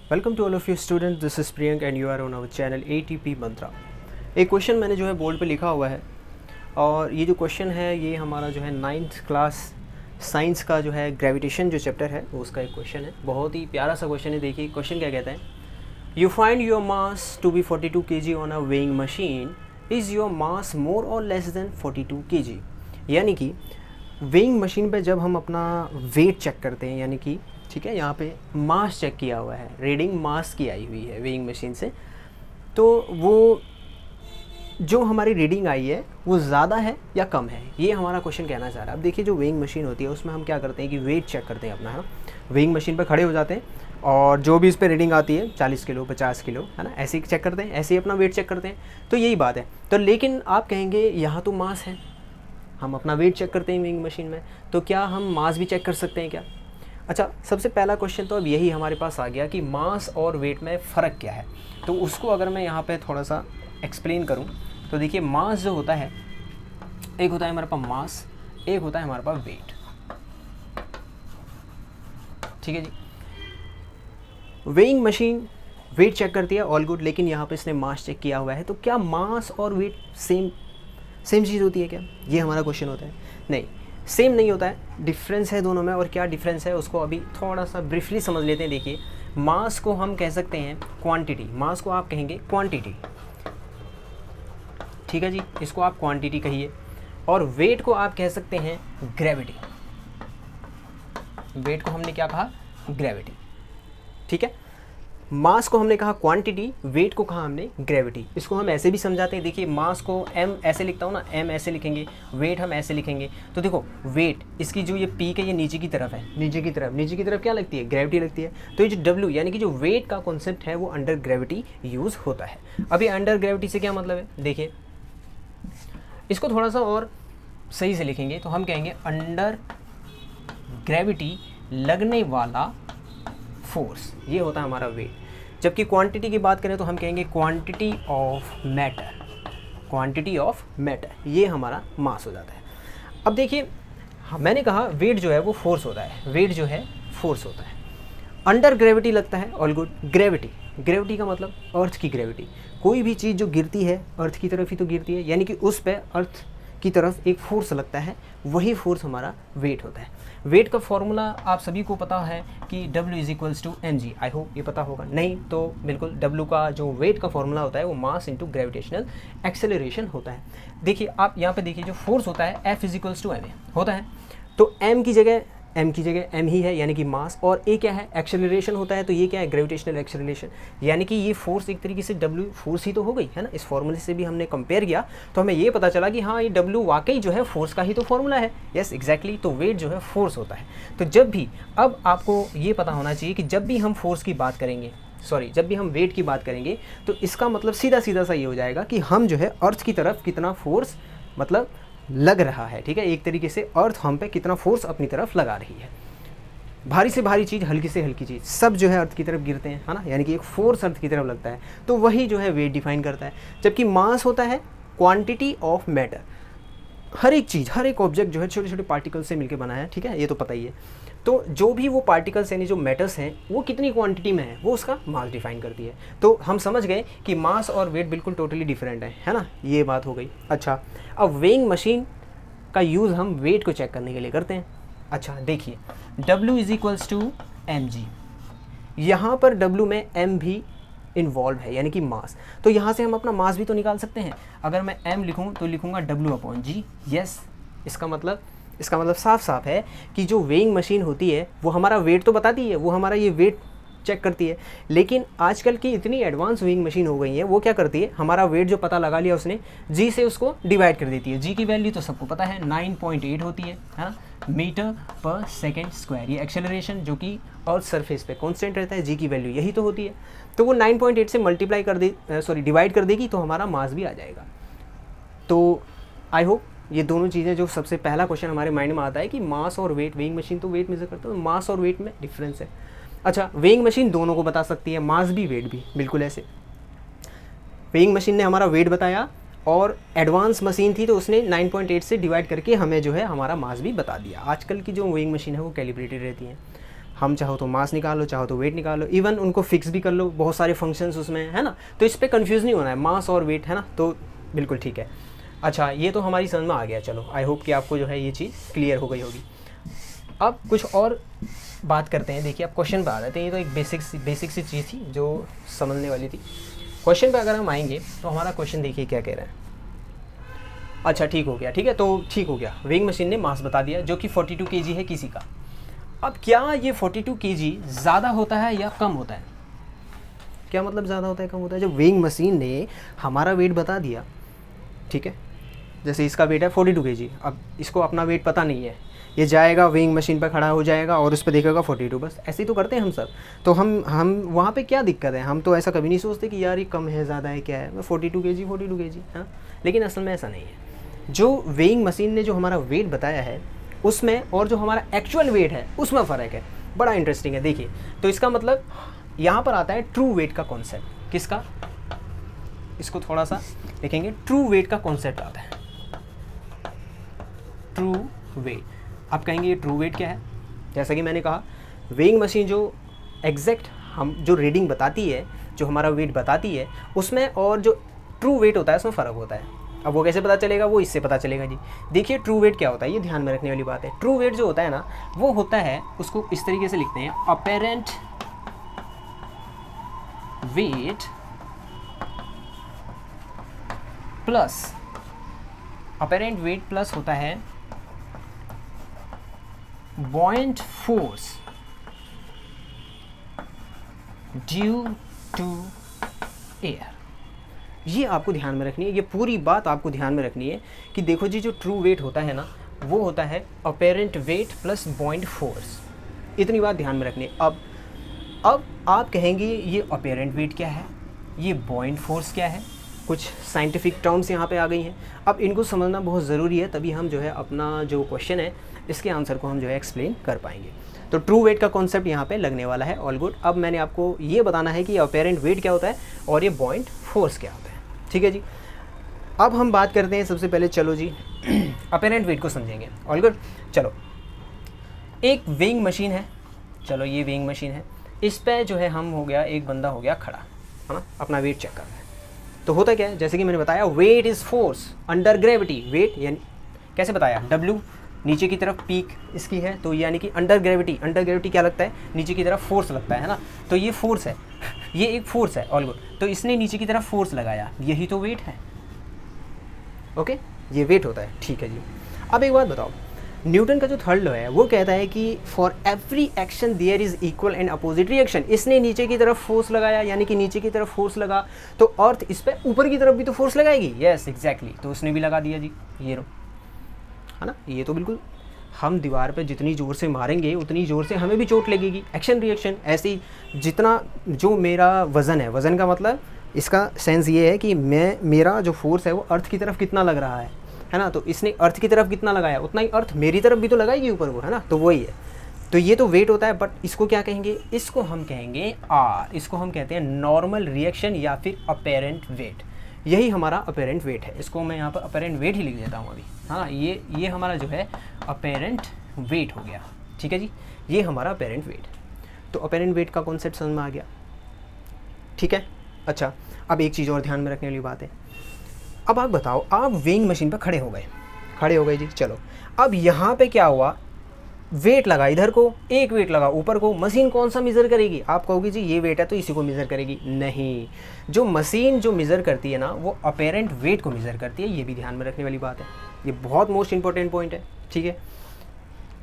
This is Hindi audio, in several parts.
Welcome to all of you student, this is Priyank and you are on our channel ATP Mantra. एक क्वेश्चन मैंने जो है बोर्ड पे लिखा हुआ है और ये जो क्वेश्चन है ये हमारा जो है 9th क्लास साइंस का जो है ग्रेविटेशन जो चैप्टर है वो उसका एक क्वेश्चन है। बहुत ही प्यारा सा क्वेश्चन है। देखिए क्वेश्चन क्या कहता है, you find your mass to be 42 kg on a weighing machine, is your mass more or less then 42 kg। यानी कि वेइंग मशीन पे जब हम अपना वेट चेक करते हैं, यानी कि ठीक है यहाँ पे मास चेक किया हुआ है, रीडिंग मास की आई हुई है वेइंग मशीन से, तो वो जो हमारी रीडिंग आई है वो ज़्यादा है या कम है, ये हमारा क्वेश्चन कहना चाह रहा है। अब देखिए जो वेइंग मशीन होती है उसमें हम क्या करते हैं कि वेट चेक करते हैं अपना, है ना। वेइंग मशीन पर खड़े हो जाते हैं और जो भी इस पर रीडिंग आती है 40 किलो 50 किलो, है ना, ऐसे ही चेक करते हैं, ऐसे ही अपना वेट चेक करते हैं। तो यही बात है। तो लेकिन आप कहेंगे यहाँ तो मास है, हम अपना वेट चेक करते हैं वेइंग मशीन में, तो क्या हम मास भी चेक कर सकते हैं क्या? अच्छा, सबसे पहला क्वेश्चन तो अब यही हमारे पास आ गया कि मास और वेट में फ़र्क क्या है। तो उसको अगर मैं यहाँ पे थोड़ा सा एक्सप्लेन करूँ तो देखिए मास जो होता है, एक होता है हमारे पास मास, एक होता है हमारे पास वेट। ठीक है जी। वेइंग मशीन वेट चेक करती है, ऑल गुड, लेकिन यहाँ पे इसने मास चेक किया हुआ है, तो क्या मास और वेट सेम चीज़ होती है क्या? ये हमारा क्वेश्चन होता है। नहीं, सेम नहीं होता है, डिफरेंस है दोनों में। और क्या डिफरेंस है उसको अभी थोड़ा सा ब्रीफली समझ लेते हैं। देखिए मास को हम कह सकते हैं क्वांटिटी, मास को आप कहेंगे क्वांटिटी, ठीक है जी, इसको आप क्वांटिटी कहिए। और वेट को आप कह सकते हैं ग्रेविटी। वेट को हमने क्या कहा? ग्रेविटी। ठीक है, मास को हमने कहा क्वांटिटी, वेट को कहा हमने ग्रेविटी। इसको हम ऐसे भी समझाते हैं। देखिए मास को m ऐसे लिखता हूँ ना, m ऐसे लिखेंगे, वेट हम ऐसे लिखेंगे। तो देखो वेट, इसकी जो ये पीक है ये नीचे की तरफ है, नीचे की तरफ क्या लगती है? ग्रेविटी लगती है। तो ये जो W यानी कि जो वेट का कॉन्सेप्ट है वो अंडर ग्रेविटी यूज़ होता है। अभी अंडर ग्रेविटी से क्या मतलब है? देखिए इसको थोड़ा सा और सही से लिखेंगे तो हम कहेंगे अंडर ग्रेविटी लगने वाला फोर्स, ये होता है हमारा वेट। जबकि क्वांटिटी की बात करें तो हम कहेंगे quantity of matter, quantity of matter, ये हमारा मास हो जाता है। अब देखिए मैंने कहा वेट जो है वो फोर्स होता है, वेट जो है फोर्स होता है। अंडर ग्रेविटी लगता है, ऑल गुड। ग्रेविटी का मतलब अर्थ की ग्रेविटी। कोई भी चीज़ जो गिरती है अर्थ की तरफ ही तो गिरती है, यानी कि उस पर अर्थ की तरफ एक फोर्स लगता है, वही फोर्स हमारा वेट होता है। वेट का फॉर्मूला आप सभी को पता है कि W = mg। आई होप ये पता होगा, नहीं तो बिल्कुल W का जो वेट का फॉर्मूला होता है वो मास इंटू ग्रेविटेशनल एक्सेलरेशन होता है। देखिए आप यहाँ पे देखिए जो फोर्स होता है F = ma होता है, तो m की जगह m ही है, यानी कि मास। और a क्या है? एक्सेलरेशन होता है, तो ये क्या है? Gravitational acceleration. यानी कि ये फोर्स एक तरीके से W फोर्स ही तो हो गई है ना। इस फॉर्मूले से भी हमने कंपेयर किया तो हमें ये पता चला कि हाँ ये W वाकई जो है फोर्स का ही तो फॉर्मूला है। यस एग्जैक्टली, तो वेट जो है फोर्स होता है। तो जब भी, अब आपको ये पता होना चाहिए कि जब भी हम फोर्स की बात करेंगे, जब भी हम वेट की बात करेंगे तो इसका मतलब सीधा सा ये हो जाएगा कि हम जो है अर्थ की तरफ कितना फोर्स मतलब लग रहा है। ठीक है, एक तरीके से अर्थ हम पे कितना फोर्स अपनी तरफ लगा रही है। भारी से भारी चीज़, हल्की से हल्की चीज़, सब जो है अर्थ की तरफ गिरते हैं, है ना, यानी कि एक फोर्स अर्थ की तरफ लगता है, तो वही जो है वेट डिफाइन करता है। जबकि मास होता है क्वांटिटी ऑफ मैटर। हर एक चीज़, हर एक ऑब्जेक्ट जो है छोटे छोटे पार्टिकल से मिलकर बना है, ठीक है, ये तो पता ही है। तो जो भी वो पार्टिकल्स यानी जो मैटर्स हैं वो कितनी क्वांटिटी में है वो उसका मास डिफाइन करती है। तो हम समझ गए कि मास और वेट बिल्कुल टोटली डिफरेंट है ना, ये बात हो गई। अच्छा, अब वेइंग मशीन का यूज़ हम वेट को चेक करने के लिए करते हैं। अच्छा देखिए W = mg, यहाँ पर W में m भी इन्वॉल्व है, यानी कि मास। तो यहाँ से हम अपना मास भी तो निकाल सकते हैं। अगर मैं m लिखूँ तो लिखूँगा W/g। यस, इसका मतलब साफ है कि जो वेइंग मशीन होती है वो हमारा वेट तो बताती है, वो हमारा ये वेट चेक करती है। लेकिन आजकल की इतनी एडवांस वेइंग मशीन हो गई है, वो क्या करती है, हमारा वेट जो पता लगा लिया उसने, जी से उसको डिवाइड कर देती है। जी की वैल्यू तो सबको पता है 9.8 होती है ना, मीटर/सेकंड स्क्वायर। ये एक्सेलरेशन जो कि अर्थ सरफेस पे कांस्टेंट रहता है, जी की वैल्यू यही तो होती है। तो वो 9.8 से मल्टीप्लाई कर दे डिवाइड कर देगी तो हमारा मास भी आ जाएगा। तो आई होप ये दोनों चीज़ें, जो सबसे पहला क्वेश्चन हमारे माइंड में आता है कि मास और वेट, वेइंग मशीन तो वेट मेजर करता है, मास और वेट में डिफरेंस है। अच्छा, वेइंग मशीन दोनों को बता सकती है, मास भी वेट भी, बिल्कुल ऐसे। वेइंग मशीन ने हमारा वेट बताया और एडवांस मशीन थी तो उसने 9.8 से डिवाइड करके हमें जो है हमारा मास भी बता दिया। आजकल की जो वेइंग मशीन है वो कैलिब्रेटेड रहती हैं। हम चाहो तो मास निकालो, चाहो तो वेट निकालो, इवन उनको फिक्स भी कर लो, बहुत सारे फंक्शंस उसमें है ना, तो इस पर कंफ्यूज नहीं होना है, मास और वेट है ना, तो बिल्कुल ठीक है। अच्छा, ये तो हमारी समझ में आ गया। चलो आई होप कि आपको जो है ये चीज़ क्लियर हो गई होगी। अब कुछ और बात करते हैं। देखिए अब क्वेश्चन पे आ जाते हैं। ये तो एक बेसिक सी चीज़ थी जो समझने वाली थी। क्वेश्चन पे अगर हम आएंगे तो हमारा क्वेश्चन देखिए क्या कह रहा है। अच्छा ठीक हो गया, ठीक है, तो ठीक हो गया, वेइंग मशीन ने मास बता दिया जो कि 42 kg है किसी का। अब क्या ये 42 kg ज़्यादा होता है या कम होता है? क्या मतलब ज़्यादा होता है कम होता है? जब वेइंग मशीन ने हमारा वेट बता दिया, ठीक है, जैसे इसका वेट है 42 kg, अब इसको अपना वेट पता नहीं है, ये जाएगा वेइंग मशीन पर खड़ा हो जाएगा और उस पर देखेगा 42, बस ऐसे ही तो करते हैं हम सब। तो हम वहाँ पे क्या दिक्कत है? हम तो ऐसा कभी नहीं सोचते कि यार ये कम है ज़्यादा है क्या है, 42 kg, हाँ, लेकिन असल में ऐसा नहीं है। जो वेइंग मशीन ने जो हमारा वेट बताया है उसमें और जो हमारा एक्चुअल वेट है उसमें फ़र्क है। बड़ा इंटरेस्टिंग है। देखिए तो इसका मतलब यहाँ पर आता है ट्रू वेट का कॉन्सेप्ट। किसका? इसको थोड़ा सा देखेंगे, ट्रू वेट का कॉन्सेप्ट आता है। ट्रू वेट, आप कहेंगे ये ट्रू वेट क्या है? जैसा कि मैंने कहा, वेइंग मशीन जो एग्जैक्ट हम जो रीडिंग बताती है, जो हमारा वेट बताती है, उसमें और जो ट्रू वेट होता है उसमें फ़र्क होता है। अब वो कैसे पता चलेगा? वो इससे पता चलेगा जी। देखिए ट्रू वेट क्या होता है, ये ध्यान में रखने वाली बात है। ट्रू वेट जो होता है ना, वो होता है, उसको इस तरीके से लिखते हैं, apparent weight plus, apparent weight plus होता है buoyant force due to air. ये आपको ध्यान में रखनी है, ये पूरी बात आपको ध्यान में रखनी है कि देखो जी, जो ट्रू वेट होता है ना, वो होता है apparent weight plus buoyant force. इतनी बात ध्यान में रखनी है। अब आप कहेंगे ये अपेरेंट वेट क्या है, ये buoyant फोर्स क्या है, कुछ साइंटिफिक टर्म्स यहाँ पे आ गई हैं। अब इनको समझना बहुत ज़रूरी है, तभी हम जो है अपना जो क्वेश्चन है इसके आंसर को हम जो है एक्सप्लेन कर पाएंगे। तो ट्रू वेट का कॉन्सेप्ट यहाँ पे लगने वाला है। All good. अब मैंने आपको ये बताना है कि अपेरेंट वेट क्या होता है और ये buoyant फोर्स क्या होता है। ठीक है जी। अब हम बात करते हैं सबसे पहले, चलो जी अपेरेंट वेट को समझेंगे। All good. चलो, एक वेइंग मशीन है, चलो ये वेइंग मशीन है, इस पर जो है हम हो गया, एक बंदा हो गया खड़ा, है ना, अपना वेट चेक कर रहा है। तो होता क्या है, जैसे कि मैंने बताया, weight is force under gravity. Weight यानी कैसे बताया, W नीचे की तरफ पीक इसकी है, तो यानी कि अंडर ग्रेविटी। अंडर ग्रेविटी क्या लगता है, नीचे की तरफ फोर्स लगता है ना, तो ये फोर्स है, ये एक फोर्स है। All good. तो इसने नीचे की तरफ फोर्स लगाया, यही तो वेट है। ओके, ये वेट होता है। ठीक है जी। अब एक बात बताओ, न्यूटन का जो थर्ड लॉ है वो कहता है कि for every action there is equal and opposite reaction. इसने नीचे की तरफ फोर्स लगाया, यानी कि नीचे की तरफ फोर्स लगा, तो अर्थ इस पर ऊपर की तरफ भी तो फोर्स लगाएगी। यस एग्जैक्टली, तो उसने भी लगा दिया जी, ये रो, है ना। ये तो बिल्कुल, हम दीवार पे जितनी ज़ोर से मारेंगे उतनी ज़ोर से हमें भी चोट लगेगी। एक्शन रिएक्शन ऐसे ही, जितना जो मेरा वज़न है, वज़न का मतलब इसका सेंस ये है कि मेरा जो फोर्स है वो अर्थ की तरफ कितना लग रहा है ना। तो इसने अर्थ की तरफ कितना लगाया, उतना ही अर्थ मेरी तरफ भी तो लगाएगी ऊपर वो, है ना। तो वही है, तो ये तो वेट होता है। बट इसको क्या कहेंगे, इसको हम कहेंगे R। इसको हम कहते हैं नॉर्मल रिएक्शन या फिर अपेरेंट वेट। यही हमारा अपेरेंट वेट है। इसको मैं यहाँ पर अपेरेंट वेट ही लिख देता हूँ अभी, हाँ। ये हमारा जो है अपेरेंट वेट हो गया। ठीक है जी, ये हमारा अपेरेंट वेट। तो अपेरेंट वेट का कॉन्सेप्ट समझ में आ गया। ठीक है। अच्छा, अब एक चीज़ और ध्यान में रखने वाली बात है। अब आप बताओ, आप वेइंग मशीन पर खड़े हो गए जी। चलो, अब यहाँ पे क्या हुआ, वेट लगा इधर को, एक वेट लगा ऊपर को। मशीन कौन सा मेज़र करेगी? आप कहोगे जी ये वेट है तो इसी को मेज़र करेगी। नहीं, जो मशीन जो मेज़र करती है ना, वो अपेरेंट वेट को मेज़र करती है। ये भी ध्यान में रखने वाली बात है, ये बहुत मोस्ट इंपॉर्टेंट पॉइंट है। ठीक है,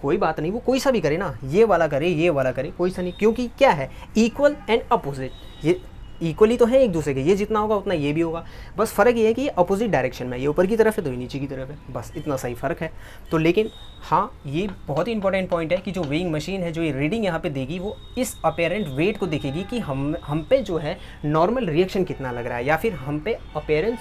कोई बात नहीं, वो कोई सा भी करे ना, ये वाला करे, ये वाला करे, कोई सा नहीं, क्योंकि क्या है, इक्वल एंड अपोजिट। ये इक्वली तो है एक दूसरे के, ये जितना होगा उतना ये भी होगा। बस फ़र्क ये है कि ये अपोजिट डायरेक्शन में, ये ऊपर की तरफ है तो ये नीचे की तरफ है, बस इतना सही फ़र्क है। तो लेकिन हाँ, ये बहुत ही इंपॉर्टेंट पॉइंट है कि जो वेइंग मशीन है, जो ये रीडिंग यहाँ पे देगी, वो इस अपेरेंट वेट को देखेगी कि हम पे जो है नॉर्मल रिएक्शन कितना लग रहा है, या फिर हम पे अपेरेंस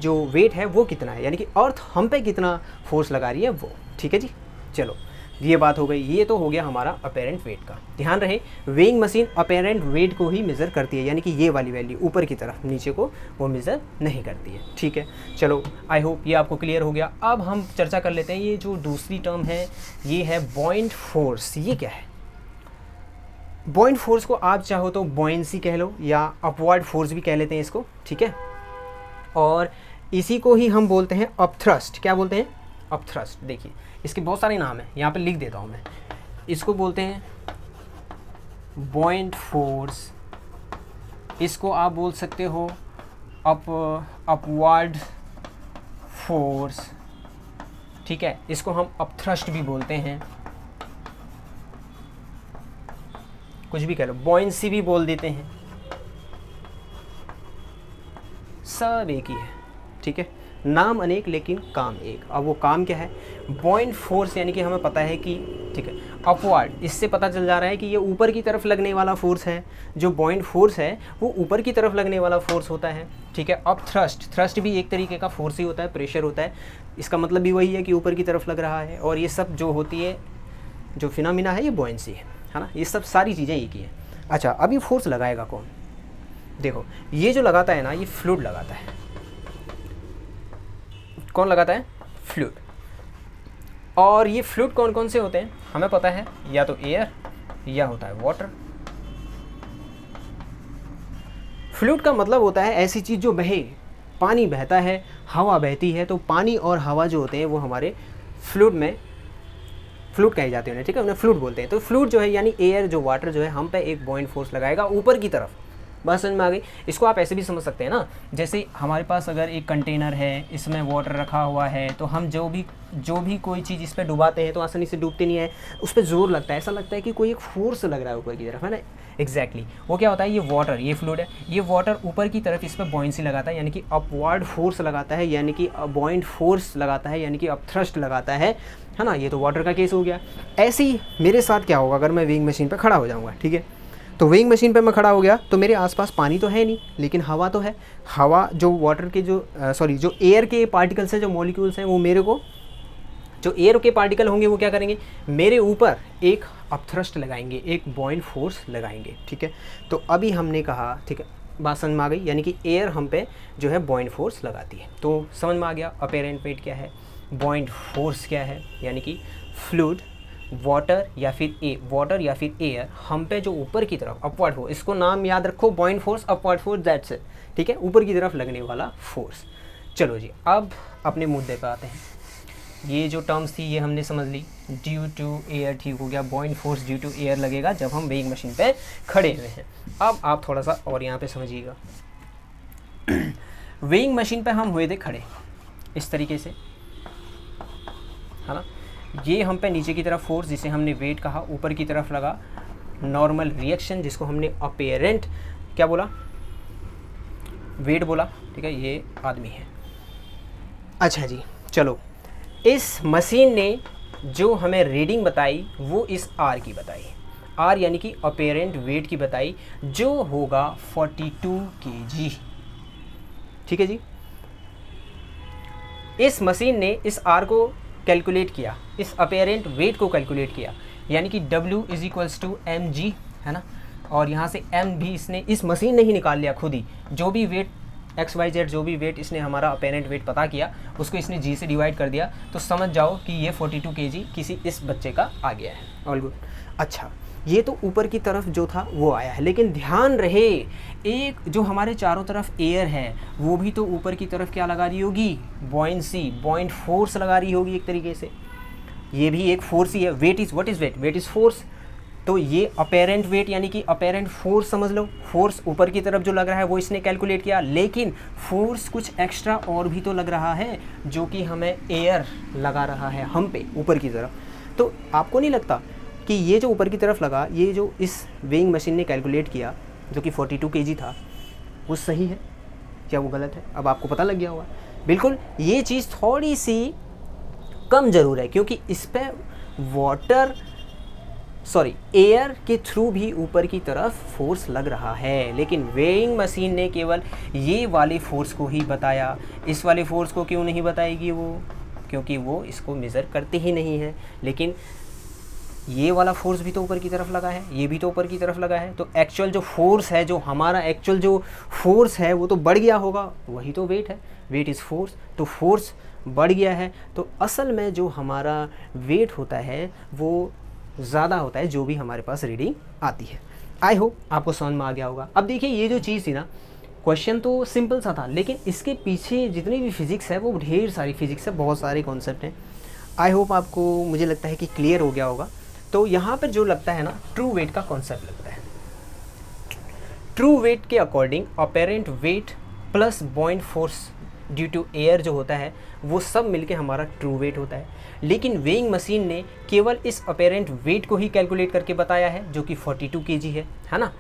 जो वेट है वो कितना है, यानी कि अर्थ हम पे कितना फोर्स लगा रही है वो। ठीक है जी। चलो, ये बात हो गई। ये तो हो गया हमारा अपेरेंट वेट का। ध्यान रहे, वेइंग मशीन अपेरेंट वेट को ही मेज़र करती है, यानी कि ये वाली वैल्यू ऊपर की तरफ, नीचे को वो मेज़र नहीं करती है। ठीक है, चलो, आई होप ये आपको क्लियर हो गया। अब हम चर्चा कर लेते हैं, ये जो दूसरी टर्म है, ये है buoyant फोर्स। ये क्या है? बॉइंट फोर्स को आप चाहो तो बॉयंसी कह लो या अपवर्ड फोर्स भी कह लेते हैं इसको, ठीक है। और इसी को ही हम बोलते हैं अपथ्रस्ट। क्या बोलते हैं? अपथ्रस्ट। देखिए इसके बहुत सारे नाम हैं, यहाँ पे लिख देता हूँ मैं। इसको बोलते हैं बॉइंट फोर्स, इसको आप बोल सकते हो अपवर्ड फोर्स, ठीक है। इसको हम अपथ्रस्ट भी बोलते हैं, कुछ भी कह लो, बॉयंसी भी बोल देते हैं, सब एक ही है, ठीक है। नाम अनेक लेकिन काम एक। अब वो काम क्या है? बॉइंट फोर्स यानी कि हमें पता है कि, ठीक है, अपवर्ड, इससे पता चल जा रहा है कि ये ऊपर की तरफ लगने वाला फोर्स है। जो बॉइंट फोर्स है वो ऊपर की तरफ लगने वाला फोर्स होता है, ठीक है। अब थ्रस्ट भी एक तरीके का फोर्स ही होता है, प्रेशर होता है। इसका मतलब भी वही है कि ऊपर की तरफ लग रहा है। और ये सब जो होती है, जो फिनोमिना है, ये बॉयंसी है ना। ये सब सारी चीज़ें एक ही हैं। अच्छा, अब ये फोर्स लगाएगा कौन? देखो ये जो लगाता है ना, ये फ्लूइड लगाता है। कौन लगाता है? फ्लूइड। और ये फ्लूइड कौन कौन से होते हैं हमें पता है, या तो एयर या होता है वाटर। फ्लूइड का मतलब होता है ऐसी चीज़ जो बहे। पानी बहता है, हवा बहती है, तो पानी और हवा जो होते हैं वो हमारे फ्लूइड में, फ्लूइड कहे जाते हैं, ठीक है, उन्हें फ्लूइड बोलते हैं। तो फ्लूइड जो है यानी एयर, जो वाटर जो है, हम पे एक बॉइंट फोर्स लगाएगा ऊपर की तरफ। बात समझ में आ गई? इसको आप ऐसे भी समझ सकते हैं ना, जैसे हमारे पास अगर एक कंटेनर है, इसमें वाटर रखा हुआ है, तो हम जो भी कोई चीज़ इस पर डुबाते हैं तो आसानी से डूबते नहीं है, उस पर जोर लगता है, ऐसा लगता है कि कोई एक फोर्स लग रहा है ऊपर की तरफ, है ना। एग्जैक्टली वो क्या होता है? ये वाटर, ये फ्लूइड है, ये वाटर ऊपर की तरफ इस पर बॉयंसी लगाता है, यानी कि अपवर्ड फोर्स लगाता है, यानी कि बॉइंट फोर्स लगाता है, यानी कि अपथ्रस्ट लगाता है ना। ये तो वाटर का केस हो गया। ऐसे ही मेरे साथ क्या होगा अगर मैं वेइंग मशीन पर खड़ा हो जाऊँगा, ठीक है। तो वेइंग मशीन पे मैं खड़ा हो गया तो मेरे आसपास पानी तो है नहीं, लेकिन हवा तो है। हवा जो वाटर के जो जो एयर के पार्टिकल्स हैं, जो मॉलिक्यूल्स हैं, वो मेरे को, जो एयर के पार्टिकल होंगे वो क्या करेंगे? मेरे ऊपर एक अपथ्रस्ट लगाएंगे, एक बॉइंट फोर्स लगाएंगे, ठीक है। तो अभी हमने कहा, ठीक है, बात समझ में आ गई, यानी कि एयर हम पे जो है बॉइंट फोर्स लगाती है। तो समझ में आ गया अपेरेंट वेट क्या है, बॉइंट फोर्स क्या है, यानी कि फ्लूइड, वाटर या फिर एयर हम पे जो ऊपर की तरफ अपवर्ड हो, इसको नाम याद रखो, बॉइंट force, upward force, that's it, ठीक है, ऊपर की तरफ लगने वाला फोर्स। चलो जी, अब अपने मुद्दे पे आते हैं। ये जो टर्म्स थी ये हमने समझ ली, ड्यू टू एयर, ठीक हो गया, buoyant force due to air लगेगा जब हम वेइंग मशीन पे खड़े हुए हैं। अब आप थोड़ा सा और यहाँ पे समझिएगा। वेइंग मशीन पे हम हुए थे खड़े इस तरीके से, है ना। ये हम पे नीचे की तरफ फोर्स, जिसे हमने वेट कहा, ऊपर की तरफ लगा नॉर्मल रिएक्शन, जिसको हमने अपेरेंट क्या बोला? वेट बोला, ठीक है। ये आदमी है। अच्छा जी, चलो, इस मशीन ने जो हमें रीडिंग बताई वो इस आर की बताई, आर यानी कि अपेरेंट वेट की बताई, जो होगा 42 kg, ठीक है जी। इस मशीन ने इस आर को कैलकुलेट किया, इस अपेरेंट वेट को कैलकुलेट किया, यानी कि W = mg, है ना। और यहाँ से m भी इसने, इस मशीन ने ही निकाल लिया खुद ही। जो भी वेट XYZ, जो भी वेट इसने हमारा अपेरेंट वेट पता किया, उसको इसने g से डिवाइड कर दिया। तो समझ जाओ कि ये 42 kg किसी इस बच्चे का आ गया है। All good. अच्छा, ये तो ऊपर की तरफ जो था वो आया है, लेकिन ध्यान रहे, एक जो हमारे चारों तरफ एयर है वो भी तो ऊपर की तरफ क्या लगा रही होगी? बॉयंसी, बॉइंट फोर्स लगा रही होगी एक तरीके से। ये भी एक फोर्स ही है। Weight is, what is weight? Weight is force. तो ये अपेरेंट वेट यानी कि अपेरेंट फोर्स समझ लो। फोर्स ऊपर की तरफ जो लग रहा है वो इसने कैलकुलेट किया, लेकिन फोर्स कुछ एक्स्ट्रा और भी तो लग रहा है, जो कि हमें एयर लगा रहा है हम पे ऊपर की तरफ। तो आपको नहीं लगता कि ये जो ऊपर की तरफ लगा, ये जो इस वेइंग मशीन ने कैलकुलेट किया, जो कि 42 kg था, वो सही है या वो गलत है? अब आपको पता लग गया होगा। बिल्कुल, ये चीज़ थोड़ी सी कम ज़रूर है, क्योंकि इस पर एयर के थ्रू भी ऊपर की तरफ फोर्स लग रहा है, लेकिन वेइंग मशीन ने केवल ये वाले फोर्स को ही बताया। इस वाले फोर्स को क्यों नहीं बताएगी वो? क्योंकि वो इसको मेज़र करते ही नहीं है। लेकिन ये वाला फोर्स भी तो ऊपर की तरफ लगा है, ये भी तो ऊपर की तरफ लगा है। तो एक्चुअल जो फोर्स है, जो हमारा एक्चुअल जो फोर्स है, वो तो बढ़ गया होगा। वही तो वेट है, वेट इज़ फोर्स। तो फोर्स बढ़ गया है, तो असल में जो हमारा वेट होता है वो ज़्यादा होता है जो भी हमारे पास रीडिंग आती है। आई होप आपको समझ में आ गया होगा। अब देखिए ये जो चीज़ थी ना, क्वेश्चन तो सिंपल सा था, लेकिन इसके पीछे जितनी भी फिज़िक्स है वो ढेर सारी फिज़िक्स है, बहुत सारे कॉन्सेप्ट हैं। आई होप आपको, मुझे लगता है कि क्लियर हो गया होगा। तो यहाँ पर जो लगता है ना, ट्रू वेट का कॉन्सेप्ट लगता है। ट्रू वेट के according apparent weight plus buoyant force due to air जो होता है वो सब मिलके हमारा ट्रू वेट होता है। लेकिन वेइंग मशीन ने केवल इस अपेरेंट वेट को ही कैलकुलेट करके बताया है जो कि 42 kg है ना।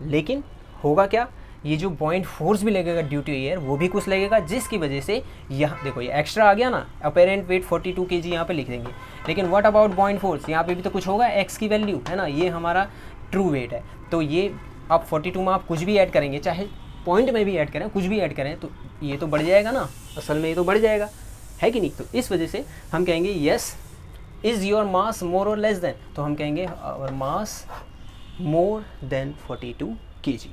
लेकिन होगा क्या, ये जो बॉइंट फोर्स भी लगेगा ड्यू टू एयर वो भी कुछ लगेगा, जिसकी वजह से यहाँ देखो ये एक्स्ट्रा आ गया ना, अपेरेंट वेट 42 kg यहाँ पे लिख देंगे। लेकिन व्हाट अबाउट बॉइंट फोर्स, यहाँ पे भी तो कुछ होगा, एक्स की वैल्यू है ना, ये हमारा ट्रू वेट है। तो ये आप 42 में आप कुछ भी ऐड करेंगे, चाहे पॉइंट में भी ऐड करें, कुछ भी ऐड करें, तो ये तो बढ़ जाएगा ना, असल में ये तो बढ़ जाएगा, है कि नहीं। तो इस वजह से हम कहेंगे yes, is your mass more or less than, तो हम कहेंगे our mass more than 42 kg।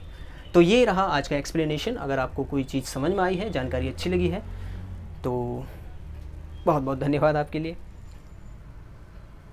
तो ये रहा आज का एक्सप्लेनेशन। अगर आपको कोई चीज़ समझ में आई है, जानकारी अच्छी लगी है, तो बहुत बहुत धन्यवाद आपके लिए।